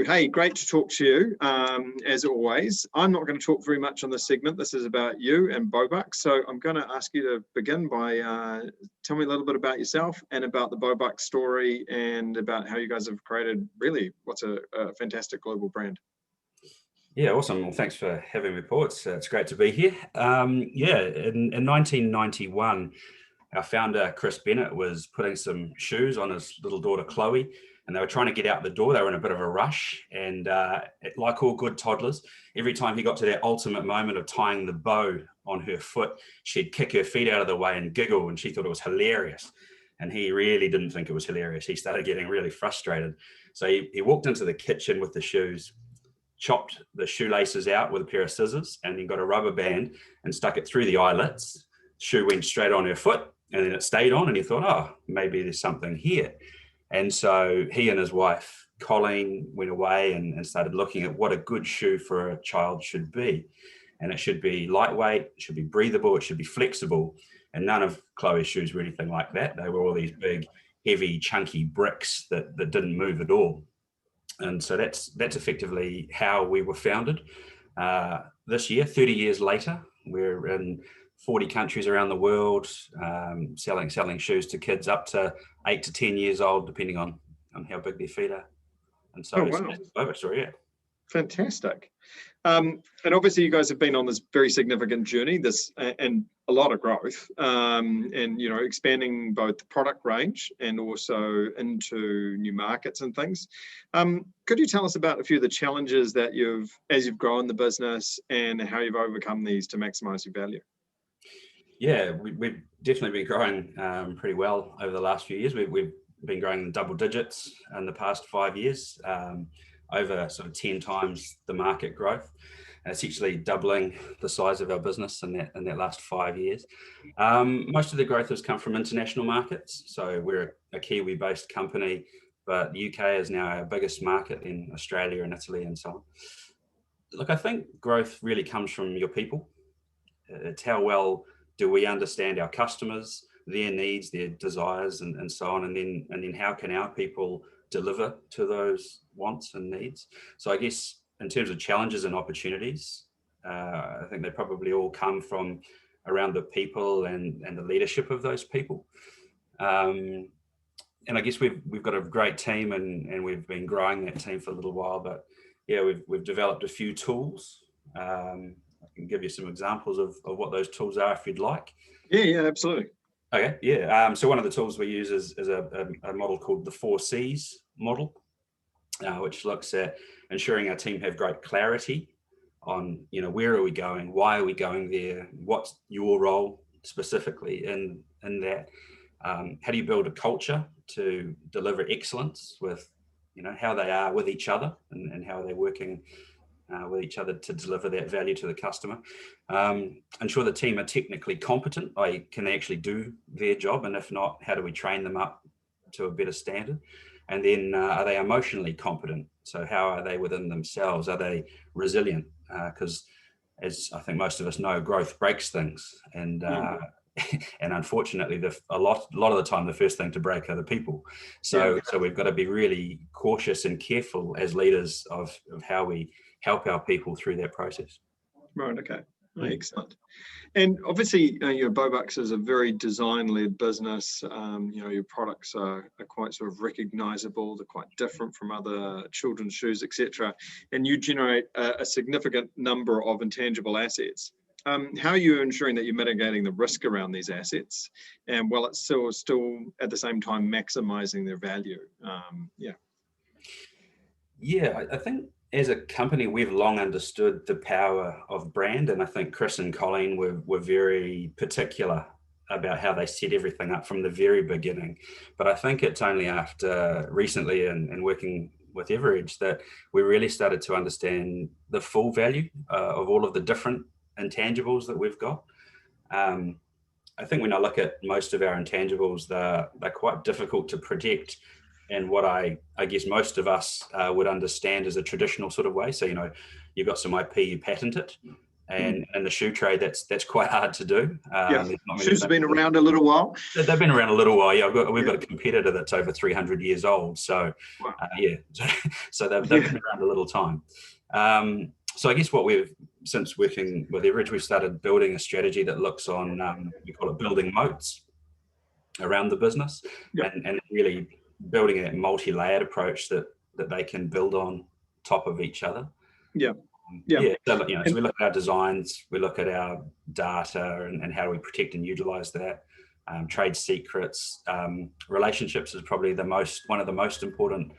Hey, great to talk to you, as always. I'm not going to talk very much on this segment. This is about you and Bobux. So I'm going to ask you to begin by tell me a little bit about yourself and about the Bobux story and about how you guys have created really what's a fantastic global brand. Yeah, awesome. Well, thanks for having me, Paul. It's great to be here. In 1991, our founder, Chris Bennett, was putting some shoes on his little daughter, Chloe, and they were trying to get out the door. They were in a bit of a rush. And like all good toddlers, every time he got to that ultimate moment of tying the bow on her foot, she'd kick her feet out of the way and giggle, and she thought it was hilarious. And he really didn't think it was hilarious. He started getting really frustrated. So he walked into the kitchen with the shoes, chopped the shoelaces out with a pair of scissors, and then got a rubber band and stuck it through the eyelets. Shoe went straight on her foot, and then it stayed on, and he thought, oh, maybe there's something here. And so he and his wife, Colleen, went away and started looking at what a good shoe for a child should be. And it should be lightweight, it should be breathable, it should be flexible. And none of Chloe's shoes were anything like that. They were all these big, heavy, chunky bricks that didn't move at all. And so that's effectively how we were founded. This year, 30 years later, we're in 40 countries around the world, selling shoes to kids up to 8 to 10 years old, depending on how big their feet are. And so it's over story, yeah. Fantastic. And obviously you guys have been on this very significant journey, and a lot of growth, and expanding both the product range and also into new markets and things. Could you tell us about a few of the challenges that as you've grown the business and how you've overcome these to maximize your value? Yeah, we've definitely been growing pretty well over the last few years. We've been growing in double digits in the past 5 years, over sort of 10 times the market growth. And it's actually doubling the size of our business in that last 5 years. Most of the growth has come from international markets. So we're a Kiwi-based company, but the UK is now our biggest market in Australia and Italy and so on. Look, I think growth really comes from your people. It's how well do we understand our customers, their needs, their desires, and so on, and then how can our people deliver to those wants and needs? So I guess in terms of challenges and opportunities, I think they probably all come from around the people and the leadership of those people. And I guess we've got a great team, and we've been growing that team for a little while. But yeah, we've developed a few tools. I can give you some examples of what those tools are if you'd like. Yeah, absolutely. Okay, yeah. So one of the tools we use is a model called the 4 C's model, which looks at ensuring our team have great clarity on, where are we going, why are we going there, what's your role specifically in that. How do you build a culture to deliver excellence with, how they are with each other and how they're working with each other to deliver that value to the customer. Ensure the team are technically competent, can they actually do their job? And if not, how do we train them up to a better standard? And then are they emotionally competent? So how are they within themselves? Are they resilient? Because as I think most of us know, growth breaks things. And and unfortunately, a lot of the time, the first thing to break are the people. So we've got to be really cautious and careful as leaders of how we help our people through that process. Right, okay. Excellent. And obviously, Bobux is a very design-led business. Your products are quite sort of recognizable. They're quite different from other children's shoes, etc. And you generate a significant number of intangible assets. How are you ensuring that you're mitigating the risk around these assets, and while it's still at the same time maximizing their value? I think as a company, we've long understood the power of brand, and I think Chris and Colleen were very particular about how they set everything up from the very beginning. But I think it's only after recently and working with EverEdge that we really started to understand the full value of all of the different intangibles that we've got. I think when I look at most of our intangibles, they're quite difficult to protect in what I guess most of us would understand as a traditional sort of way. So, you've got some IP, you patent it. And in the shoe trade, that's quite hard to do. Yeah, shoes have been around a little while. They've been around a little while. Yeah, we've got a competitor that's over 300 years old. So, wow. So they've been around a little time. So I guess since working with EverEdge, we've started building a strategy that looks on, we call it building moats around the business, and really building a multi-layered approach that they can build on top of each other. Yeah. So, so we look at our designs, we look at our data and how do we protect and utilize that. Trade secrets, relationships is probably one of the most important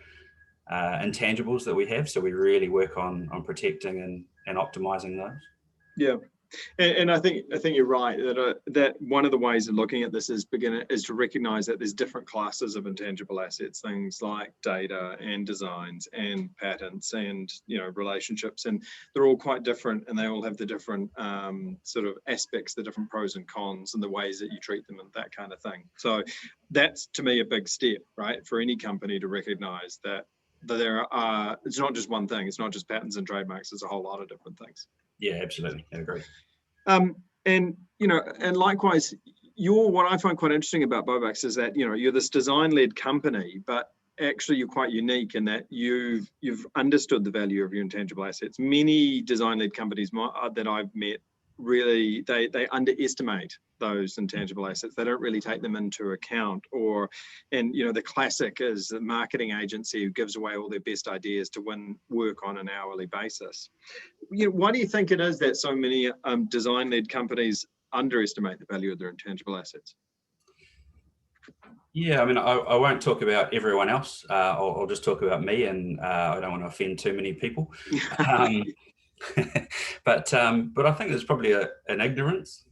intangibles that we have. So we really work on protecting and optimizing those. Yeah. And I think you're right that one of the ways of looking at this is to recognize that there's different classes of intangible assets, things like data and designs and patents and relationships, and they're all quite different, and they all have the different sort of aspects, the different pros and cons, and the ways that you treat them and that kind of thing. So that's, to me, a big step, right, for any company to recognize that it's not just one thing. It's not just patents and trademarks. It's a whole lot of different things. Yeah, absolutely. I agree. And likewise, what I find quite interesting about Bobux is that you're this design-led company, but actually you're quite unique in that you've understood the value of your intangible assets. Many design-led companies that I've met really they underestimate those intangible assets. They don't really take them into account, and the classic is the marketing agency who gives away all their best ideas to win work on an hourly basis. Why do you think it is that so many design-led companies underestimate the value of their intangible assets? Yeah, I mean, I won't talk about everyone else. I'll just talk about me, and I don't want to offend too many people. But I think there's probably an ignorance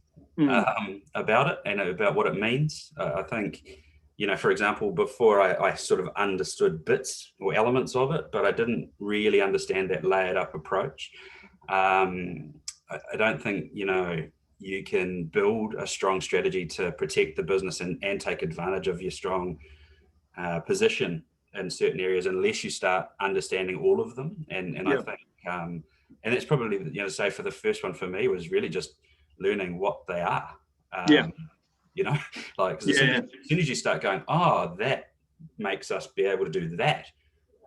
about it and about what it means. I think, for example, before I sort of understood bits or elements of it, but I didn't really understand that layered up approach. I don't think, you can build a strong strategy to protect the business and take advantage of your strong position in certain areas unless you start understanding all of them. And I think, and that's probably, say for the first one for me was really just learning what they are. Like as soon as you start going, that makes us be able to do that.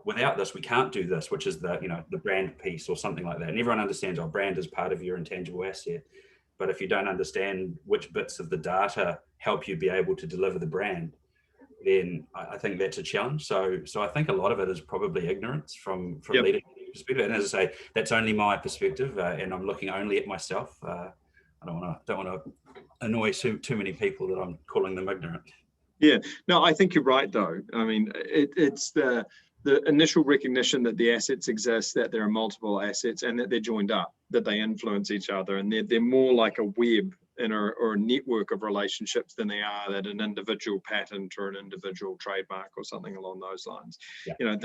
Without this, we can't do this, which is the brand piece or something like that. And everyone understands our brand is part of your intangible asset. But if you don't understand which bits of the data help you be able to deliver the brand, then I think that's a challenge. So I think a lot of it is probably ignorance from leadership perspective. And as I say, that's only my perspective, and I'm looking only at myself. I don't want to annoy too many people that I'm calling them ignorant. Yeah, no, I think you're right though. I mean, it's the initial recognition that the assets exist, that there are multiple assets, and that they're joined up, that they influence each other, and they're more like a web or a network of relationships than they are that an individual patent or an individual trademark or something along those lines. Yeah.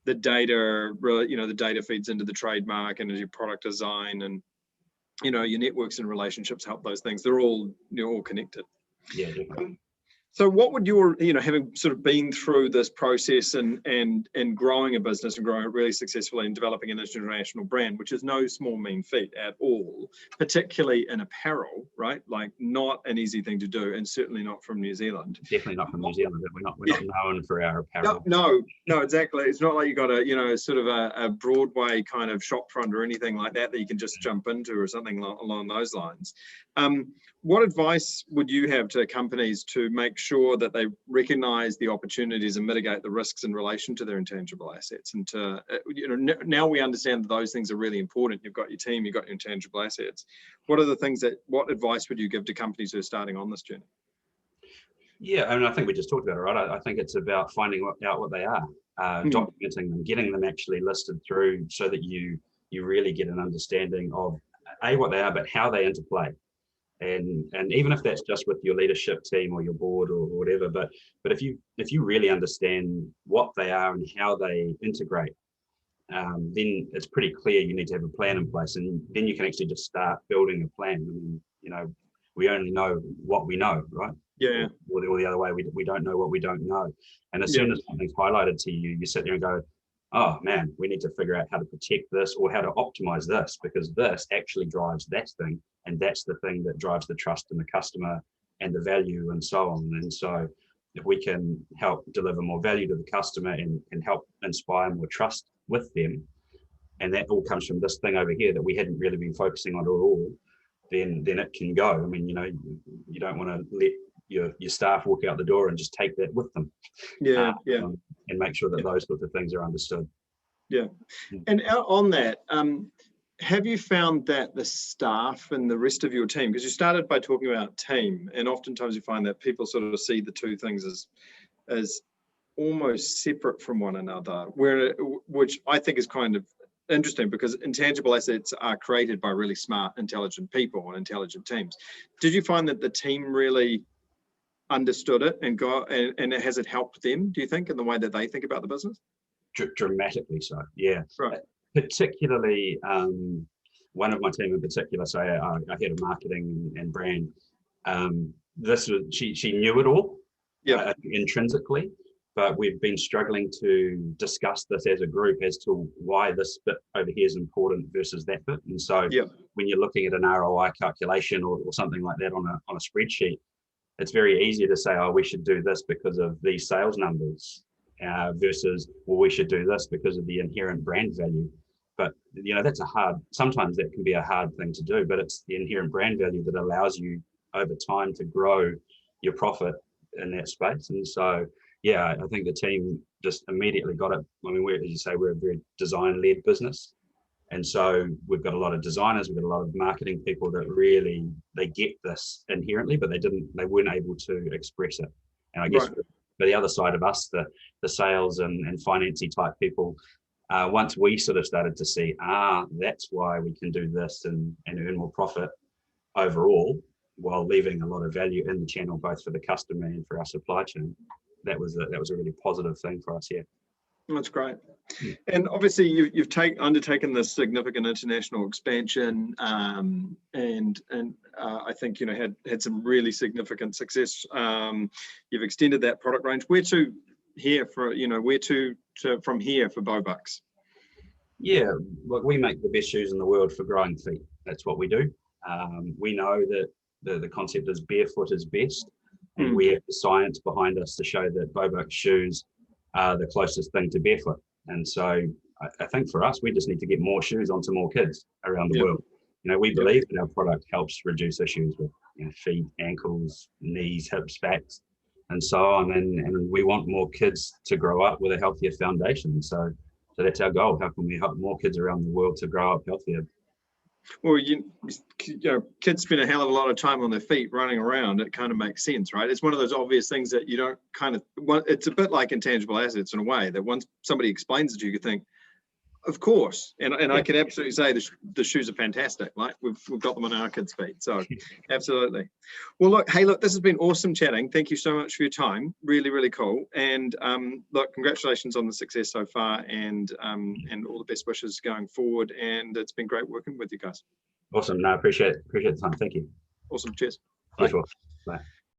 The data, the data feeds into the trademark and your product design, and your networks and relationships help those things. They're all connected. Yeah, definitely. So what would your, having sort of been through this process and growing a business and growing it really successfully and developing an international brand, which is no small mean feat at all, particularly in apparel, right? Like not an easy thing to do, and certainly not from New Zealand. Definitely not from New Zealand. We're not known for our apparel. No, exactly. It's not like you got sort of a Broadway kind of shop front or anything like that you can just jump into or something along those lines. What advice would you have to companies to make sure that they recognize the opportunities and mitigate the risks in relation to their intangible assets? And to, now we understand that those things are really important. You've got your team, you've got your intangible assets. What advice would you give to companies who are starting on this journey? Yeah, I mean, I think we just talked about it, right? I think it's about finding out what they are, documenting them, getting them actually listed through so that you really get an understanding of what they are, but how they interplay. And even if that's just with your leadership team or your board or whatever, but if you really understand what they are and how they integrate, then it's pretty clear you need to have a plan in place, and then you can actually just start building a plan. I mean, we only know what we know, right? Yeah. Or the other way, we don't know what we don't know. And as soon as something's highlighted to you, you sit there and go, oh man, we need to figure out how to protect this or how to optimize this, because this actually drives that thing. And that's the thing that drives the trust in the customer and the value and so on. And so if we can help deliver more value to the customer and help inspire more trust with them, and that all comes from this thing over here that we hadn't really been focusing on at all, then it can go. I mean, you don't want to let your staff walk out the door and just take that with them. And make sure that those sorts of things are understood. Yeah. And out on that, have you found that the staff and the rest of your team, because you started by talking about team, and oftentimes you find that people sort of see the two things as almost separate from one another, which I think is kind of interesting, because intangible assets are created by really smart, intelligent people and intelligent teams. Did you find that the team really understood it and has it helped them, do you think, in the way that they think about the business? Dramatically so, yeah. Right. Particularly, one of my team in particular, so I head of marketing and brand, she knew it all intrinsically, but we've been struggling to discuss this as a group as to why this bit over here is important versus that bit. And so when you're looking at an ROI calculation or something like that on a spreadsheet, it's very easy to say, oh, we should do this because of these sales numbers versus, well, we should do this because of the inherent brand value. But, that's sometimes that can be a hard thing to do, but it's the inherent brand value that allows you over time to grow your profit in that space. And so, I think the team just immediately got it. I mean, as you say, we're a very design-led business. And so we've got a lot of designers, we've got a lot of marketing people that really, they get this inherently, but they weren't able to express it. And I guess for the other side of us, the sales and financy type people, once we sort of started to see, that's why we can do this and earn more profit overall, while leaving a lot of value in the channel, both for the customer and for our supply chain. That was a really positive thing for us, That's great. And obviously you've undertaken this significant international expansion, and I think had some really significant success. You've extended that product range. Where to from here for Bobux? Look, we make the best shoes in the world for growing feet. That's what we do. We know that the concept is barefoot is best. And we have the science behind us to show that Bobux shoes are the closest thing to barefoot. And so I think for us, we just need to get more shoes onto more kids around the world. We believe that our product helps reduce issues with feet, ankles, knees, hips, backs, and so on. And we want more kids to grow up with a healthier foundation. So that's our goal. How can we help more kids around the world to grow up healthier? Well, kids spend a hell of a lot of time on their feet running around. It kind of makes sense, right? It's one of those obvious things that you don't it's a bit like intangible assets in a way, that once somebody explains it to you, you think, of course. And I can absolutely say the shoes are fantastic. Like we've got them on our kids' feet. So absolutely. Well, look, this has been awesome chatting. Thank you so much for your time. Really, really cool. And look, congratulations on the success so far, and all the best wishes going forward. And it's been great working with you guys. Awesome. No, I appreciate the time. Thank you. Awesome. Cheers. Bye. Bye.